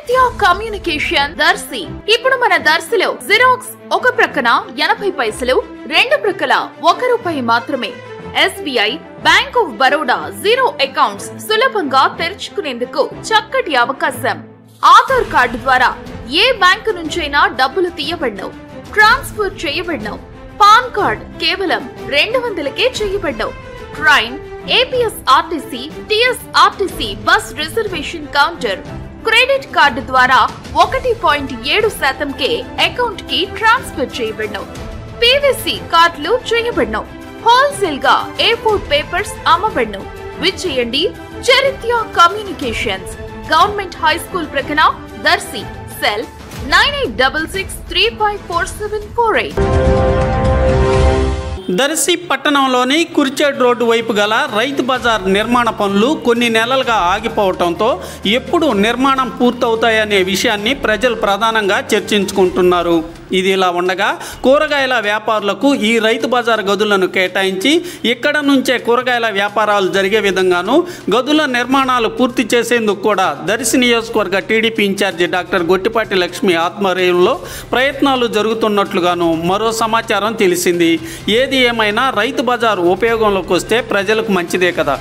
చరిత్ర కమ్యూనికేషన్ దర్శి. ఇప్పుడు మన దర్శిలో జిరాక్స్ ఒక ప్రక్కన 80 పైసలు, రెండు ప్రక్కల ₹1 మాత్రమే. SBI, bank of Baroda zero accounts సులభంగా తెరుచుకునేందుకు చక్కటి అవకాశం. ఆధార్ కార్డు ద్వారా ఏ బ్యాంకు నుంచైనా డబ్బులు తీయబడవు, ట్రాన్స్ఫర్ చేయబడవు. పాన్ కార్డ్ కేవలం 200కే చేయబడవు. Train, APSRTC, TSRTC bus reservation counter, credit card ద్వారా 1.7%కే అకౌంట్ కి ట్రాన్స్ఫర్ చేయబడవు. PVC కార్డులు చేయబడవు. హోల్సేల్ గా A4 పేపర్స్ అమ్మబడను. విచ్చేయండి చరిత్ర కమ్యూనికేషన్స్, గవర్నమెంట్ హై స్కూల్ ప్రక్కన, దర్శి. సెల్ 9866354748. దర్శి పట్టణంలోని కుర్చేడ్ రోడ్డు వైపు గల రైతు బజార్ నిర్మాణ పనులు కొన్ని నెలలుగా ఆగిపోవడంతో ఎప్పుడు నిర్మాణం పూర్తవుతాయనే విషయాన్ని ప్రజలు ప్రధానంగా చర్చించుకుంటున్నారు. ఇది ఇలా ఉండగా కూరగాయల వ్యాపారులకు ఈ రైతు బజార్ గదులను కేటాయించి ఇక్కడ నుంచే కూరగాయల వ్యాపారాలు జరిగే విధంగాను గదుల నిర్మాణాలు పూర్తి చేసేందుకు కూడా దర్శి నియోజకవర్గ TDP incharge doctor Gottipati Lakshmi ఆధ్వర్యంలో ప్రయత్నాలు జరుగుతున్నట్లుగాను మరో సమాచారం తెలిసింది. ఏది ఏమైనా రైతు బజార్ ఉపయోగంలోకి వస్తే ప్రజలకు మంచిదే కదా.